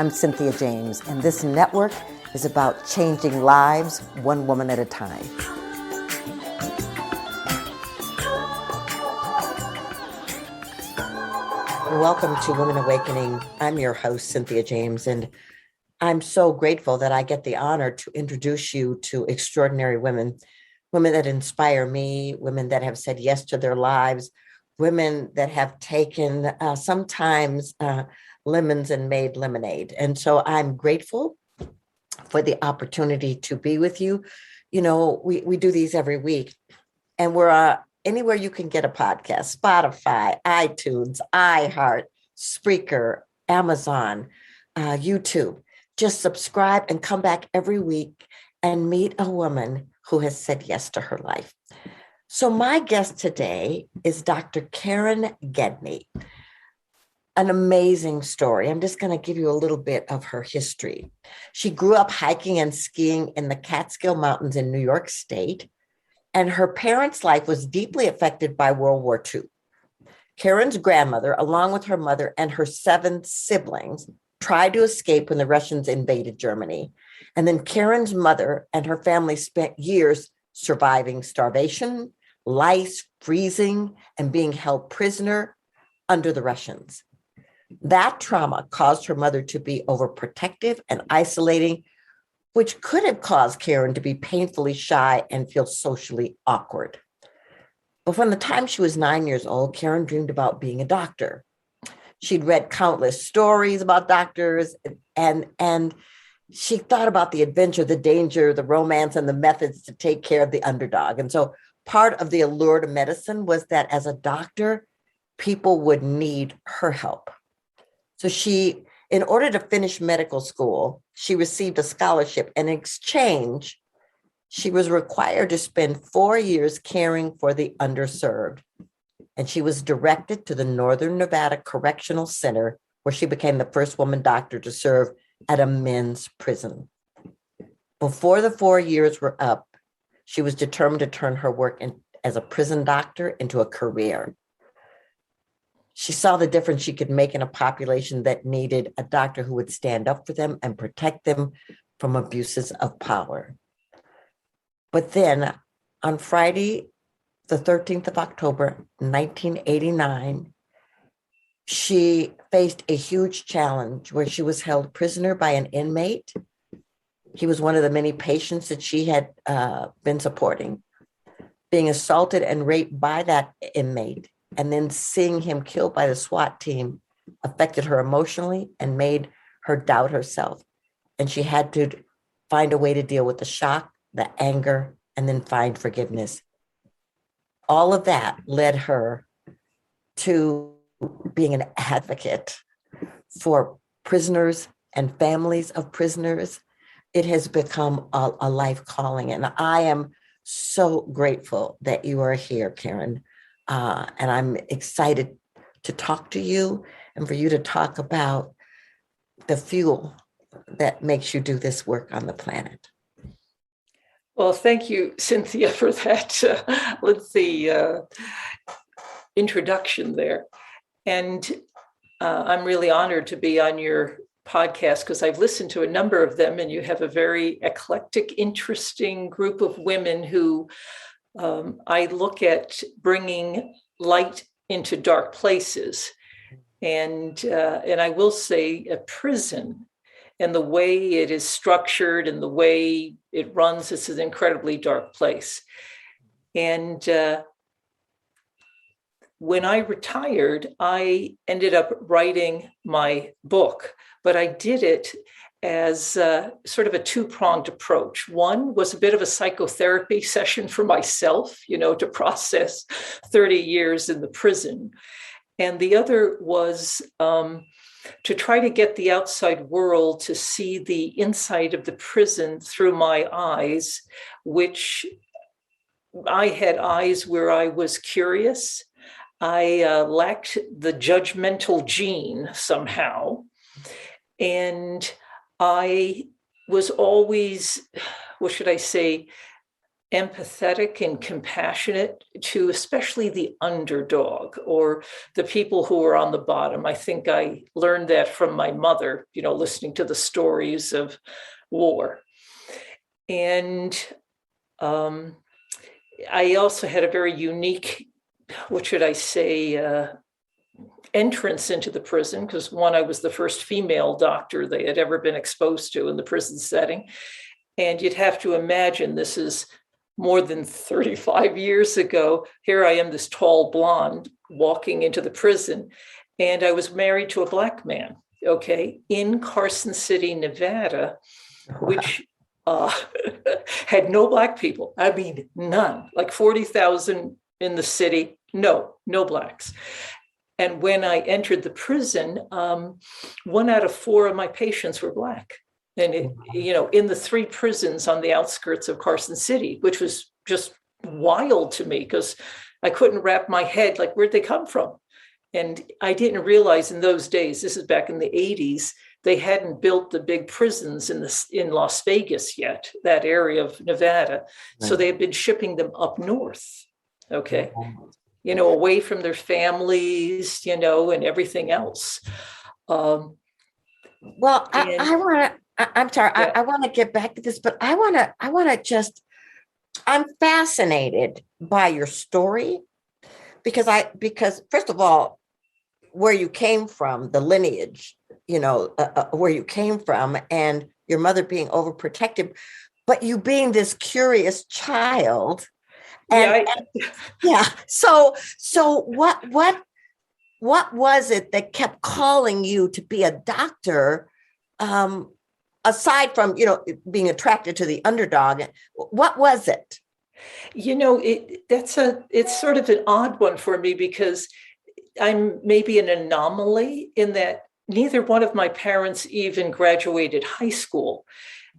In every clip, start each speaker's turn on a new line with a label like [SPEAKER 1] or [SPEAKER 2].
[SPEAKER 1] I'm Cynthia James, and this network is about changing lives one woman at a time. Welcome to Women Awakening. I'm your host, Cynthia James, and I'm so grateful that I get the honor to introduce you to extraordinary women, women that inspire me, women that have said yes to their lives, women that have taken sometimes lemons and made lemonade. And so I'm grateful for the opportunity to be with you. You know, we do these every week, and we're anywhere you can get a podcast: Spotify, iTunes, iHeart, Spreaker, Amazon, YouTube. Just subscribe and come back every week and meet a woman who has said yes to her life. So my guest today is Dr. Karen Gedney. An amazing story. I'm just going to give you a little bit of her history. She grew up hiking and skiing in the Catskill Mountains in New York State, and her parents' life was deeply affected by World War II. Karen's grandmother, along with her mother and her 7 siblings, tried to escape when the Russians invaded Germany. And then Karen's mother and her family spent years surviving starvation, lice, freezing, and being held prisoner under the Russians. That trauma caused her mother to be overprotective and isolating, which could have caused Karen to be painfully shy and feel socially awkward. But from the time she was 9 years old, Karen dreamed about being a doctor. She'd read countless stories about doctors, and she thought about the adventure, the danger, the romance, and the methods to take care of the underdog. And so part of the allure to medicine was that as a doctor, people would need her help. So she, in order to finish medical school, she received a scholarship. And in exchange, she was required to spend 4 years caring for the underserved. And she was directed to the Northern Nevada Correctional Center, where she became the first woman doctor to serve at a men's prison. Before the 4 years were up, she was determined to turn her work as a prison doctor into a career. She saw the difference she could make in a population that needed a doctor who would stand up for them and protect them from abuses of power. But then on Friday, the 13th of October, 1989, she faced a huge challenge where she was held prisoner by an inmate. He was one of the many patients that she had been supporting, being assaulted and raped by that inmate, and then seeing him killed by the SWAT team affected her emotionally and made her doubt herself. And she had to find a way to deal with the shock, the anger, and then find forgiveness. All of that led her to being an advocate for prisoners and families of prisoners. It has become a life calling. And I am so grateful that you are here, Karen. And I'm excited to talk to you and for you to talk about the fuel that makes you do this work on the planet.
[SPEAKER 2] Well, thank you, Cynthia, for that lengthy introduction there. And I'm really honored to be on your podcast because I've listened to a number of them, and you have a very eclectic, interesting group of women who I look at bringing light into dark places. And I will say a prison and the way it is structured and the way it runs, it's an incredibly dark place. And when I retired, I ended up writing my book, but I did it as sort of a 2-pronged approach. One was a bit of a psychotherapy session for myself, to process 30 years in the prison. And the other was to try to get the outside world to see the inside of the prison through my eyes, which I had eyes where I was curious. I lacked the judgmental gene somehow. And I was always, what should I say, empathetic and compassionate to especially the underdog or the people who are on the bottom. I think I learned that from my mother, listening to the stories of war. And I also had a very unique, what should I say, entrance into the prison, because one, I was the first female doctor they had ever been exposed to in the prison setting. And you'd have to imagine this is more than 35 years ago. Here I am, this tall blonde walking into the prison. And I was married to a Black man, in Carson City, Nevada, which had no Black people. I mean, none, like 40,000 in the city. No Blacks. And when I entered the prison, 1 out of 4 of my patients were Black. And, in the 3 prisons on the outskirts of Carson City, which was just wild to me because I couldn't wrap my head, like, where'd they come from? And I didn't realize in those days, this is back in the 80s, they hadn't built the big prisons in Las Vegas yet, that area of Nevada. Right. So they had been shipping them up north, away from their families, and everything else.
[SPEAKER 1] I'm sorry, yeah. I want to get back to this, but I want to I'm fascinated by your story because first of all, where you came from, the lineage, where you came from, and your mother being overprotective, but you being this curious child. And So what was it that kept calling you to be a doctor? Aside from, being attracted to the underdog, what was it?
[SPEAKER 2] It's sort of an odd one for me because I'm maybe an anomaly in that neither one of my parents even graduated high school,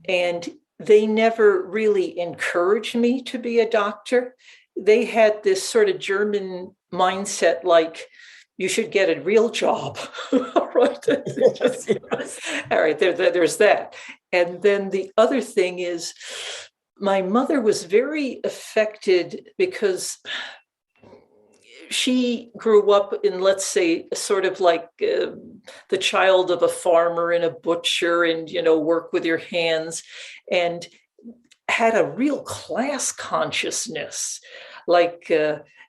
[SPEAKER 2] and they never really encouraged me to be a doctor. They had this sort of German mindset, like, you should get a real job. Right? Yes. All right, there's that. And then the other thing is, my mother was very affected because she grew up in, let's say, sort of like the child of a farmer and a butcher and, work with your hands, and had a real class consciousness. Like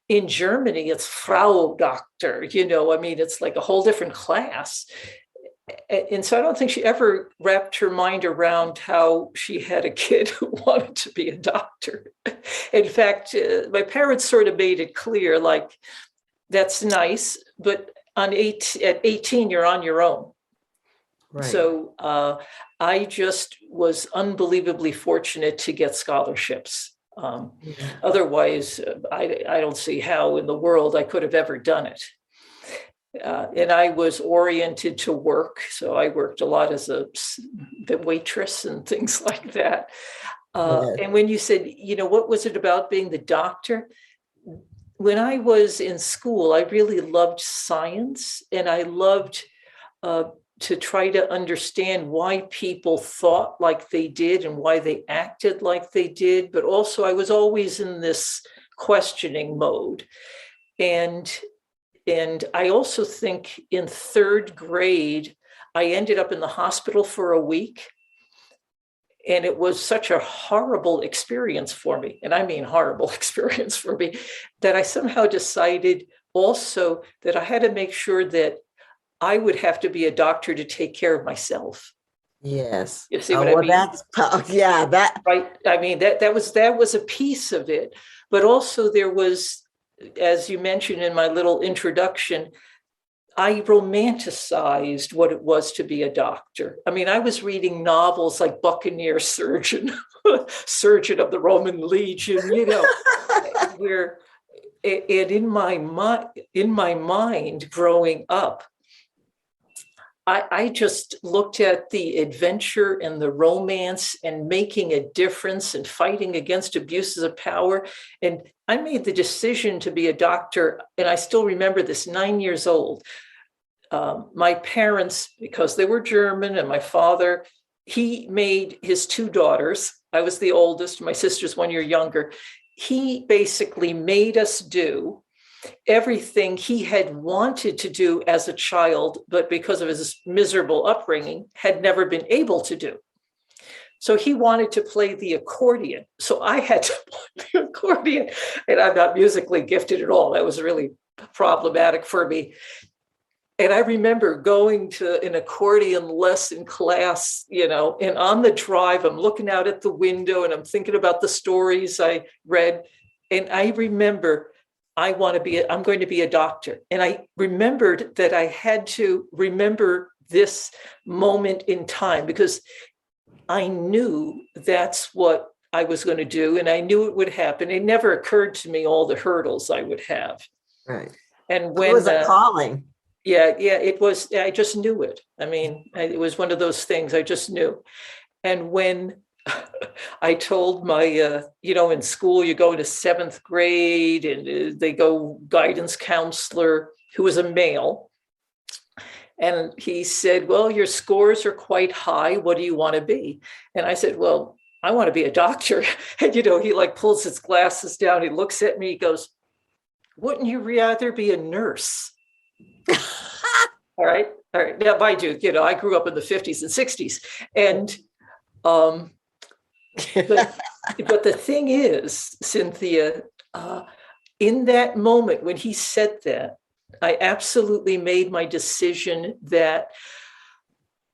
[SPEAKER 2] in Germany, it's Frau Doctor, it's like a whole different class. And so I don't think she ever wrapped her mind around how she had a kid who wanted to be a doctor. In fact, my parents sort of made it clear, like, that's nice, but at 18, you're on your own. Right. So I just was unbelievably fortunate to get scholarships. Otherwise, I don't see how in the world I could have ever done it. And I was oriented to work. So I worked a lot as a waitress and things like that. And when you said, what was it about being the doctor? When I was in school, I really loved science, and I loved to try to understand why people thought like they did and why they acted like they did. But also I was always in this questioning mode. And I also think in 3rd grade, I ended up in the hospital for a week. And it was such a horrible experience for me, and I mean horrible experience for me, that I somehow decided also that I had to make sure that I would have to be a doctor to take care of myself.
[SPEAKER 1] Yes.
[SPEAKER 2] You see what I mean? Right. I mean, that was a piece of it. But also there was, as you mentioned in my little introduction, I romanticized what it was to be a doctor. I mean, I was reading novels like Buccaneer Surgeon, Surgeon of the Roman Legion, where, and in my mind growing up, I just looked at the adventure and the romance and making a difference and fighting against abuses of power. And I made the decision to be a doctor. And I still remember this, 9 years old. My parents, because they were German, and my father, he made his 2 daughters I was the oldest. My sister's 1 year younger. He basically made us do everything he had wanted to do as a child, but because of his miserable upbringing, had never been able to do. So he wanted to play the accordion. So I had to play the accordion, and I'm not musically gifted at all. That was really problematic for me. And I remember going to an accordion lesson class, and on the drive, I'm looking out at the window and I'm thinking about the stories I read. And I remember I'm going to be a doctor. And I remembered that I had to remember this moment in time because I knew that's what I was going to do. And I knew it would happen. It never occurred to me all the hurdles I would have.
[SPEAKER 1] Right.
[SPEAKER 2] And when
[SPEAKER 1] it was a calling.
[SPEAKER 2] Yeah, it was. I just knew it. I mean, it was one of those things I just knew. And when I told my, in school, you go to 7th grade and they go guidance counselor who was a male. And he said, well, your scores are quite high. What do you want to be? And I said, well, I want to be a doctor. And, he like pulls his glasses down. He looks at me. He goes, wouldn't you rather be a nurse? All right. Now, mind you, I grew up in the 50s and 60s. And but the thing is, Cynthia, in that moment when he said that, I absolutely made my decision that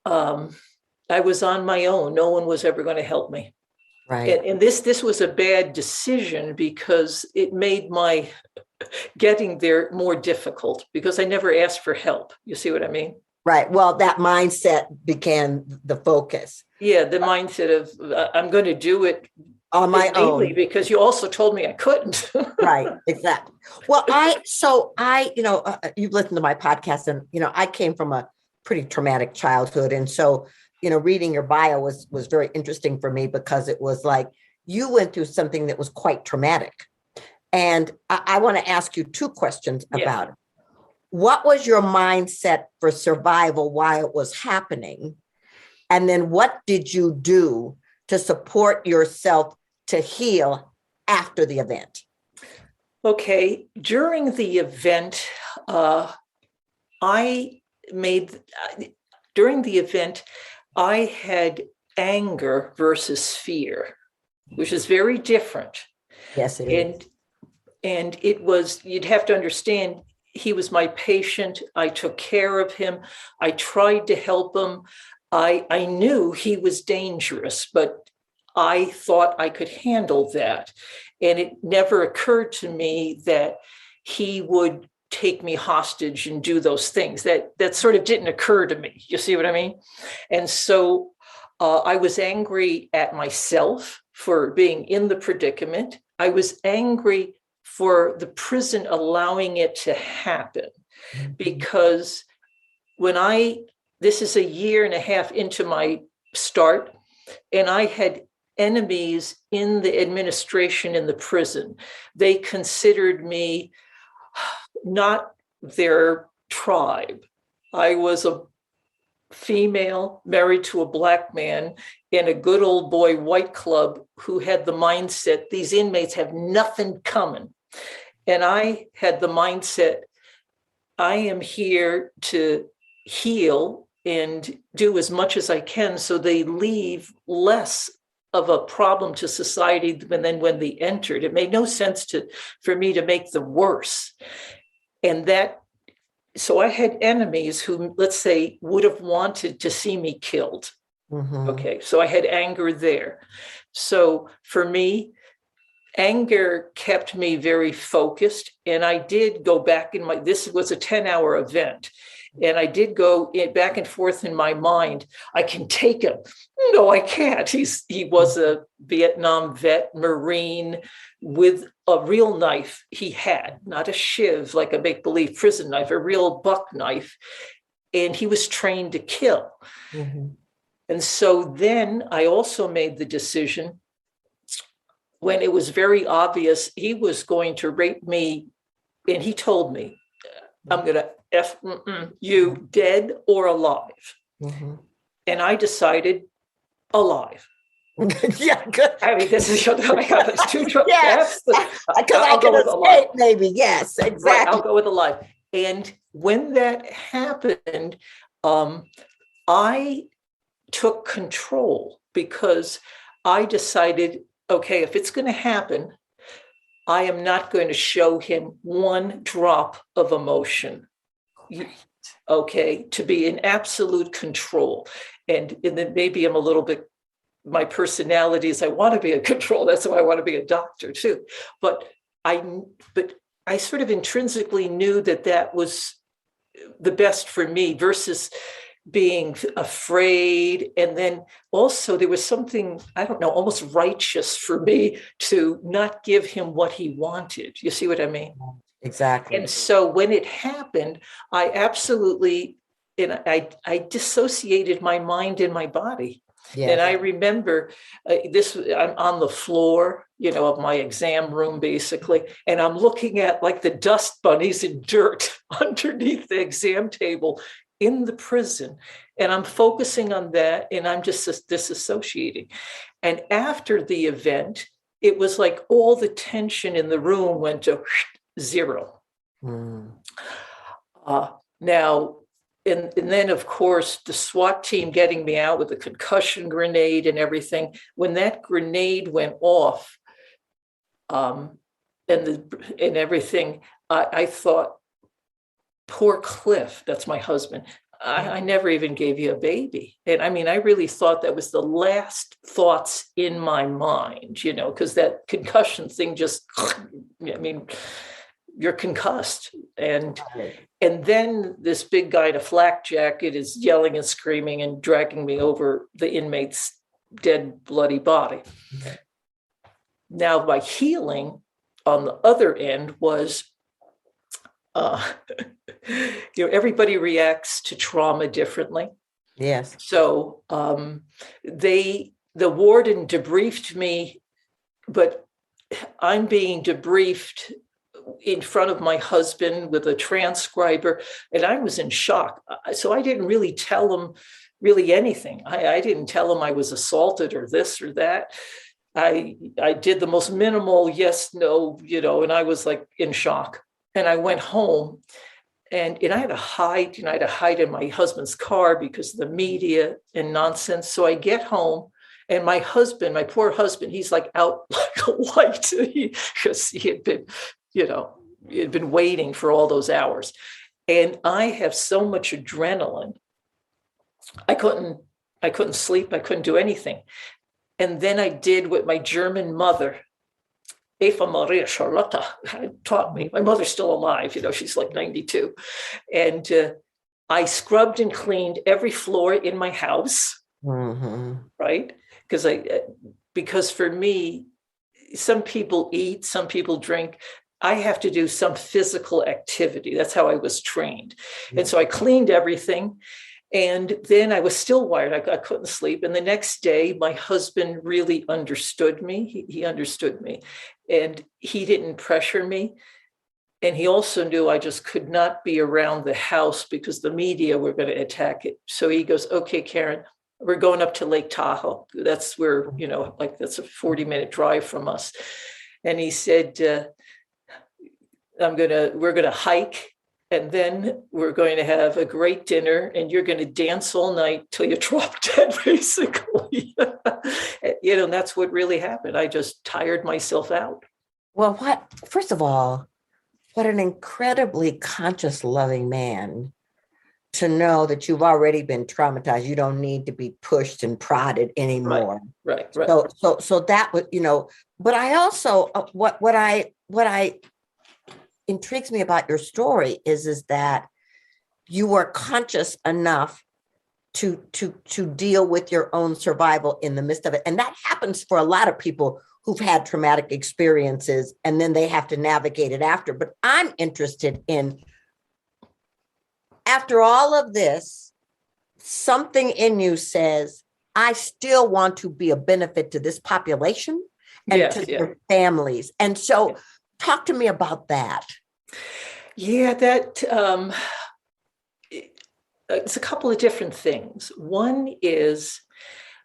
[SPEAKER 2] I was on my own. No one was ever going to help me.
[SPEAKER 1] Right.
[SPEAKER 2] And this was a bad decision because it made my getting there more difficult because I never asked for help. You see what I mean?
[SPEAKER 1] Right. Well, that mindset became the focus.
[SPEAKER 2] Yeah, the mindset of I'm going to do it
[SPEAKER 1] on my own,
[SPEAKER 2] because you also told me I couldn't.
[SPEAKER 1] Right. Exactly. Well, you've listened to my podcast, and I came from a pretty traumatic childhood, and so reading your bio was very interesting for me because it was like you went through something that was quite traumatic, and I want to ask you 2 questions about it. What was your mindset for survival while it was happening? And then what did you do to support yourself to heal after the event?
[SPEAKER 2] Okay. During the event, I had anger versus fear, which is very different.
[SPEAKER 1] Yes, it is.
[SPEAKER 2] And it was, you'd have to understand, he was my patient. I took care of him. I tried to help him. I knew he was dangerous, but I thought I could handle that. And it never occurred to me that he would take me hostage and do those things. That sort of didn't occur to me. You see what I mean? And so I was angry at myself for being in the predicament. I was angry for the prison allowing it to happen, because this is a year and a half into my start, and I had enemies in the administration in the prison. They considered me not their tribe. I was a female married to a Black man in a good old boy white club who had the mindset, these inmates have nothing coming. And I had the mindset, I am here to heal and do as much as I can so they leave less of a problem to society than when they entered. It made no sense for me to make them worse. And so I had enemies who, let's say, would have wanted to see me killed. Mm-hmm. Okay, so I had anger there. So for me, anger kept me very focused. And I did go back this was a 10-hour event. And I did go back and forth in my mind. I can take him. No, I can't. He was a Vietnam vet, Marine, with a real knife he had, not a shiv like a make-believe prison knife, a real buck knife. And he was trained to kill. Mm-hmm. And so then I also made the decision when it was very obvious he was going to rape me. And he told me, I'm going to you dead or alive. Mm-hmm. And I decided alive.
[SPEAKER 1] Yeah, good.
[SPEAKER 2] I mean, this is, I have two trucks.
[SPEAKER 1] Yes, because I
[SPEAKER 2] I'll go
[SPEAKER 1] can
[SPEAKER 2] with a lie.
[SPEAKER 1] escape, maybe. Yes,
[SPEAKER 2] Right, I'll
[SPEAKER 1] exactly.
[SPEAKER 2] go with a lie. And when that happened, I took control because I decided, okay, if it's going to happen, I am not going to show him one drop of emotion. Okay, to be in absolute control. And then maybe I'm a little bit, my personality is I want to be in control. That's why I want to be a doctor too. But I sort of intrinsically knew that that was the best for me versus being afraid. And then also there was something, I don't know, almost righteous for me to not give him what he wanted. You see what I mean?
[SPEAKER 1] Exactly.
[SPEAKER 2] And so when it happened, I absolutely, and I dissociated my mind and my body. Yes. And I remember I'm on the floor, of my exam room, basically, and I'm looking at like the dust bunnies and dirt underneath the exam table in the prison. And I'm focusing on that, and I'm just disassociating. And after the event, it was like all the tension in the room went to zero. Now, and then, of course, the SWAT team getting me out with the concussion grenade and everything. When that grenade went off, and everything, I thought, poor Cliff, that's my husband. I never even gave you a baby. And I mean, I really thought that was the last thoughts in my mind, because that concussion thing just, you're concussed. And then this big guy in a flak jacket is yelling and screaming and dragging me over the inmate's dead, bloody body. Now, my healing on the other end was, everybody reacts to trauma differently.
[SPEAKER 1] Yes.
[SPEAKER 2] So the warden debriefed me, but I'm being debriefed in front of my husband with a transcriber, and I was in shock. So I didn't really tell him really anything. I didn't tell him I was assaulted or this or that. I did the most minimal yes, no, and I was like in shock. And I went home, and I had to hide. I had to hide in my husband's car because of the media and nonsense. So I get home, and my poor husband, he's like out like a light because he had been, he had been waiting for all those hours. And I have so much adrenaline. I couldn't sleep. I couldn't do anything. And then I did what my German mother, Eva Maria Charlotta, taught me. My mother's still alive, she's like 92. And I scrubbed and cleaned every floor in my house, right? Because for me, some people eat, some people drink. I have to do some physical activity. That's how I was trained. And so I cleaned everything. And then I was still wired. I couldn't sleep. And the next day, my husband really understood me. He understood me. And he didn't pressure me. And he also knew I just could not be around the house because the media were going to attack it. So he goes, okay, Karen, we're going up to Lake Tahoe. That's where, that's a 40-minute drive from us. And he said, we're going to hike. And then we're going to have a great dinner, and you're going to dance all night till you drop dead, basically. And that's what really happened. I just tired myself out.
[SPEAKER 1] Well, first of all, what an incredibly conscious, loving man to know that you've already been traumatized. You don't need to be pushed and prodded anymore.
[SPEAKER 2] Right.
[SPEAKER 1] So that would, but I also, what I intrigues me about your story is that you were conscious enough to deal with your own survival in the midst of it. And that happens for a lot of people who've had traumatic experiences, and then they have to navigate it after. But I'm interested in, after all of this, something in you says, I still want to be a benefit to this population and to their families. And so talk to me about that.
[SPEAKER 2] Yeah, that it's a couple of different things. One is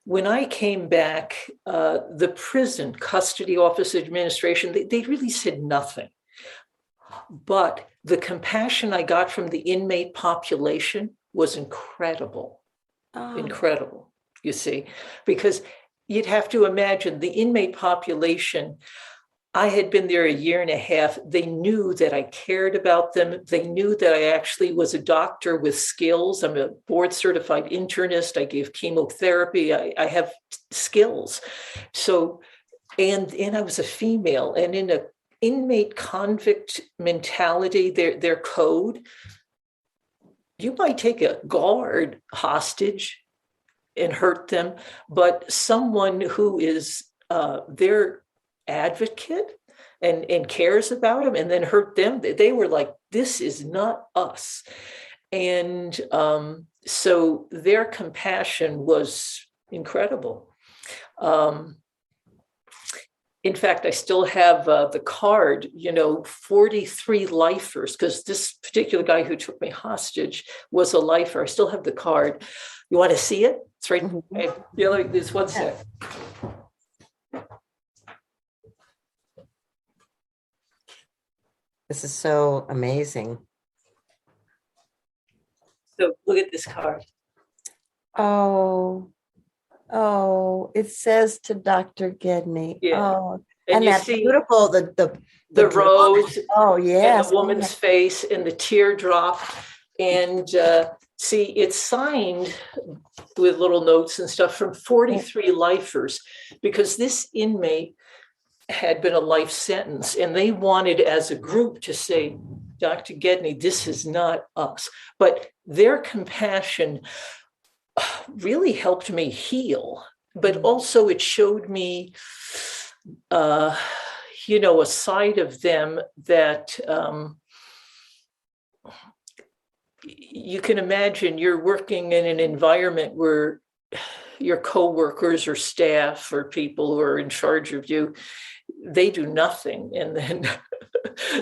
[SPEAKER 2] when I came back, the prison custody office administration, they really said nothing. But the compassion I got from the inmate population was incredible. Incredible, you see, because you'd have to imagine the inmate population. I had been there a year and a half. They knew that I cared about them. They knew that I actually was a doctor with skills. I'm a board certified internist. I gave chemotherapy. I have skills. So, and I was a female, and in a inmate convict mentality, their code, you might take a guard hostage and hurt them, but someone who is their advocate and cares about them and then hurt them, they were like, this is not us. And so their compassion was incredible. In fact, I still have the card, 43 lifers, because this particular guy who took me hostage was a lifer. I still have the card. You want to see it? It's right. Mm-hmm. This one sec.
[SPEAKER 1] This is so amazing.
[SPEAKER 2] So look at this card.
[SPEAKER 1] Oh, it says to Dr. Gedney.
[SPEAKER 2] Yeah.
[SPEAKER 1] Oh, and that's beautiful. The
[SPEAKER 2] rose.
[SPEAKER 1] Oh, yeah.
[SPEAKER 2] And the woman's face and the teardrop. And see, it's signed with little notes and stuff from 43 lifers, because this inmate had been a life sentence, and they wanted as a group to say, Dr. Gedney, this is not us. But their compassion really helped me heal, but also it showed me, a side of them that you can imagine. You're working in an environment where your coworkers or staff or people who are in charge of you, they do nothing. And then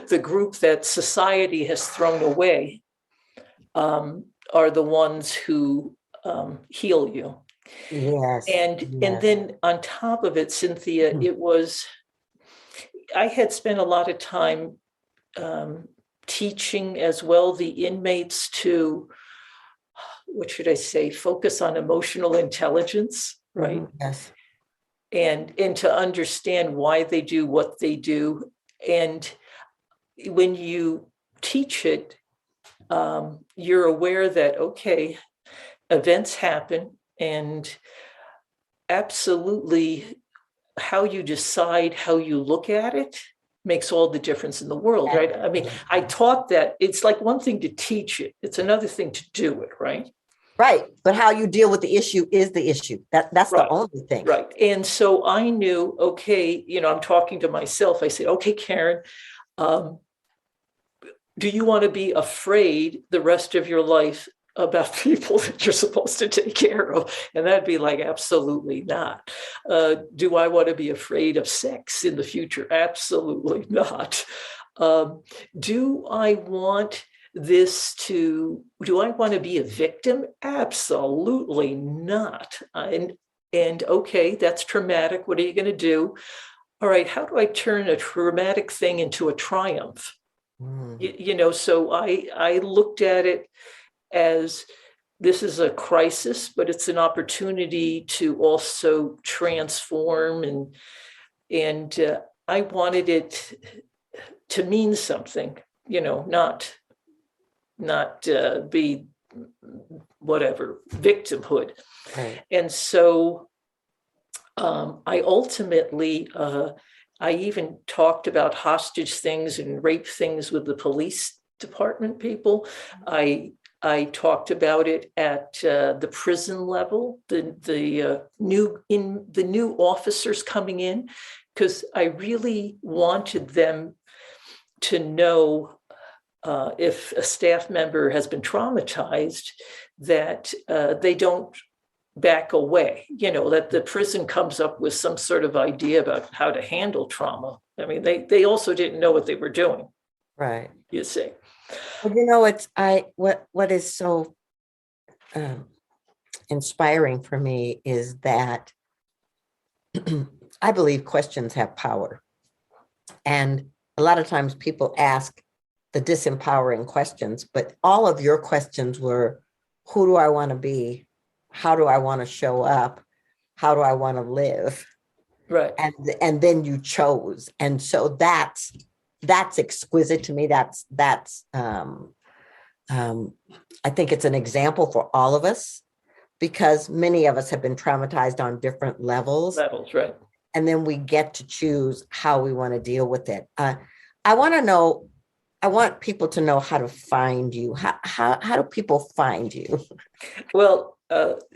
[SPEAKER 2] the group that society has thrown away are the ones who heal you.
[SPEAKER 1] Yes.
[SPEAKER 2] And then on top of it, Cynthia, I had spent a lot of time teaching as well the inmates to, focus on emotional intelligence, right?
[SPEAKER 1] Yes.
[SPEAKER 2] And to understand why they do what they do. And when you teach it, you're aware that, okay, events happen, and absolutely how you decide, how you look at it makes all the difference in the world, right? I mean, I taught that it's like one thing to teach it. It's another thing to do it, right?
[SPEAKER 1] Right. But how you deal with the issue is the issue. That's right. The only thing.
[SPEAKER 2] Right. And so I knew, okay, I'm talking to myself. I said, okay, Karen, do you want to be afraid the rest of your life about people that you're supposed to take care of? And that'd be like, absolutely not. Do I want to be afraid of sex in the future? Absolutely not. Do I want to be a victim? Absolutely not. And okay, that's traumatic. What are you going to do? All right, how do I turn a traumatic thing into a triumph? So I looked at it as, this is a crisis, but it's an opportunity to also transform, and I wanted it to mean something, not be whatever victimhood.
[SPEAKER 1] Right.
[SPEAKER 2] And so I ultimately, I even talked about hostage things and rape things with the police department people. I talked about it at the prison level, the new officers coming in, because I really wanted them to know, if a staff member has been traumatized, that they don't back away, that the prison comes up with some sort of idea about how to handle trauma. I mean, they also didn't know what they were doing.
[SPEAKER 1] Right.
[SPEAKER 2] You see.
[SPEAKER 1] Well, what is so inspiring for me is that I believe questions have power. And a lot of times people ask the disempowering questions, but all of your questions were, who do I want to be? How do I want to show up? How do I want to live?
[SPEAKER 2] Right.
[SPEAKER 1] And then you chose. And so that's exquisite to me. I think it's an example for all of us, because many of us have been traumatized on different levels.
[SPEAKER 2] Right.
[SPEAKER 1] And then we get to choose how we want to deal with it. I want people to know how to find you. How do people find you?
[SPEAKER 2] Well,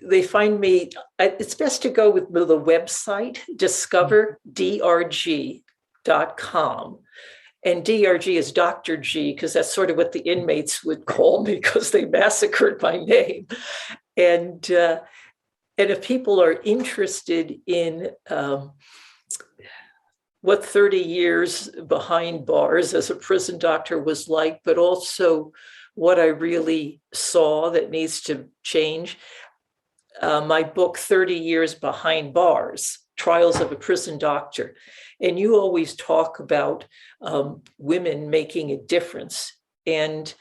[SPEAKER 2] they find me, it's best to go with the website, discoverdrg.com. And DRG is Dr. G, because that's sort of what the inmates would call me, because they massacred my name. And if people are interested in what 30 years behind bars as a prison doctor was like, but also what I really saw that needs to change, my book, 30 Years Behind Bars, Trials of a Prison Doctor. And you always talk about women making a difference. And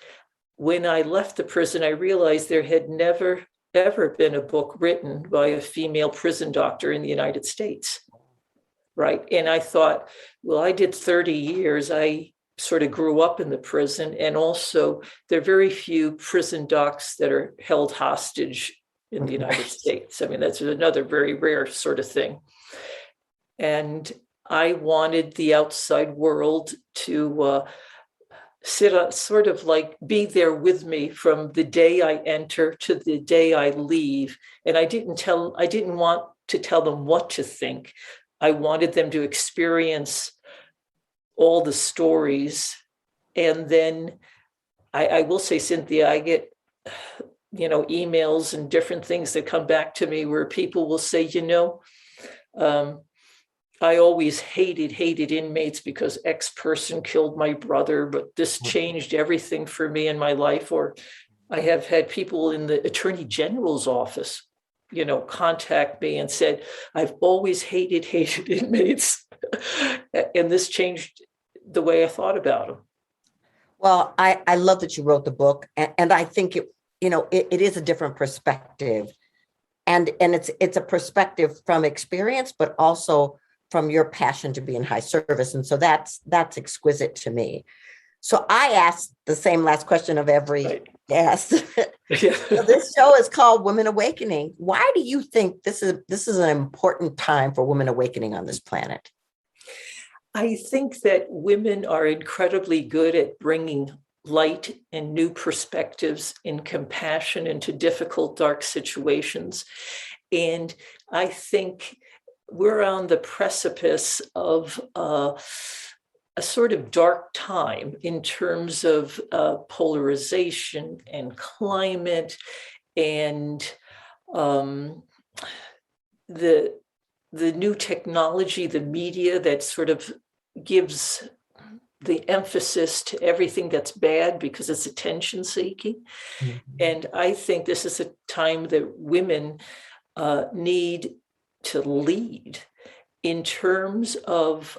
[SPEAKER 2] when I left the prison, I realized there had never, ever been a book written by a female prison doctor in the United States. Right. And I thought, well, I did 30 years. I sort of grew up in the prison. And also, there are very few prison docs that are held hostage in the United States. I mean, that's another very rare sort of thing. And I wanted the outside world to sort of like be there with me from the day I enter to the day I leave. And I didn't want to tell them what to think. I wanted them to experience all the stories. And then I will say, Cynthia, I get, emails and different things that come back to me where people will say, I always hated inmates because X person killed my brother, but this changed everything for me in my life. Or I have had people in the Attorney General's office, contact me and said, I've always hated inmates. And this changed the way I thought about them.
[SPEAKER 1] Well, I love that you wrote the book. And I think it is a different perspective. And it's a perspective from experience, but also from your passion to be in high service. And so that's exquisite to me. So I asked the same last question of every guest. So this show is called Women Awakening. Why do you think this is an important time for women awakening on this planet?
[SPEAKER 2] I think that women are incredibly good at bringing light and new perspectives and compassion into difficult, dark situations. And I think we're on the precipice of a sort of dark time in terms of polarization and climate and the new technology, the media that sort of gives the emphasis to everything that's bad because it's attention seeking. Mm-hmm. And I think this is a time that women need to lead in terms of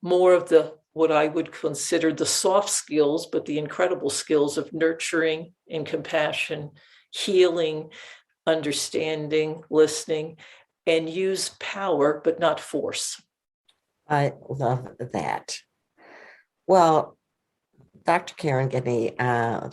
[SPEAKER 2] more of what I would consider the soft skills, but the incredible skills of nurturing and compassion, healing, understanding, listening, and use power, but not force.
[SPEAKER 1] I love that. Well, Dr. Karen Gedney,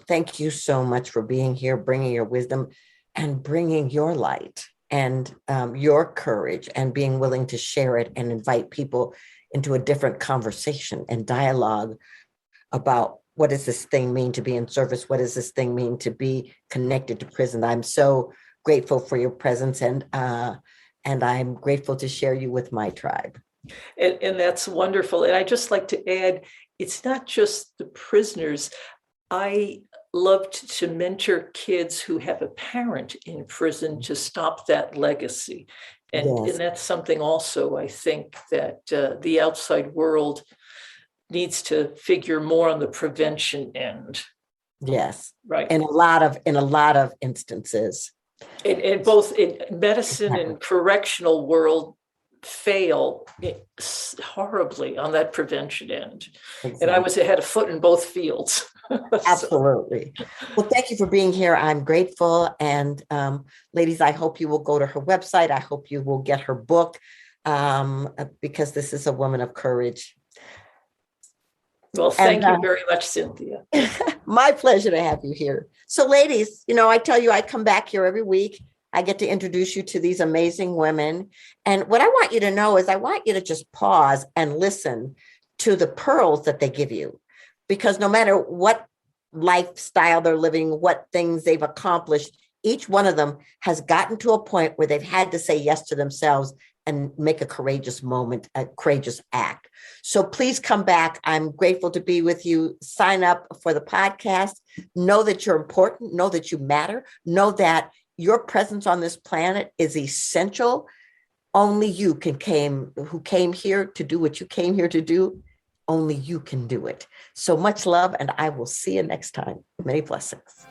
[SPEAKER 1] thank you so much for being here, bringing your wisdom and bringing your light and your courage and being willing to share it and invite people into a different conversation and dialogue about what does this thing mean to be in service? What does this thing mean to be connected to prison? I'm so grateful for your presence, and I'm grateful to share you with my tribe.
[SPEAKER 2] And that's wonderful. And I just like to add, it's not just the prisoners. I loved to mentor kids who have a parent in prison to stop that legacy. And, yes. And that's something also I think that the outside world needs to figure more on the prevention end.
[SPEAKER 1] Yes.
[SPEAKER 2] Right.
[SPEAKER 1] In a lot of instances.
[SPEAKER 2] in both in medicine and correctional world fail horribly on that prevention end.
[SPEAKER 1] Exactly.
[SPEAKER 2] And I was ahead of foot in both fields.
[SPEAKER 1] Absolutely. Well, thank you for being here. I'm grateful. And ladies, I hope you will go to her website. I hope you will get her book because this is a woman of courage.
[SPEAKER 2] Well, thank you very much, Cynthia.
[SPEAKER 1] My pleasure to have you here. So ladies, I tell you, I come back here every week. I get to introduce you to these amazing women. And what I want you to know is I want you to just pause and listen to the pearls that they give you, because no matter what lifestyle they're living, what things they've accomplished, each one of them has gotten to a point where they've had to say yes to themselves and make a courageous moment, a courageous act. So please come back. I'm grateful to be with you. Sign up for the podcast. Know that you're important. Know that you matter. Know that your presence on this planet is essential. Only you who came here to do what you came here to do. Only you can do it. So much love, and I will see you next time. Many blessings.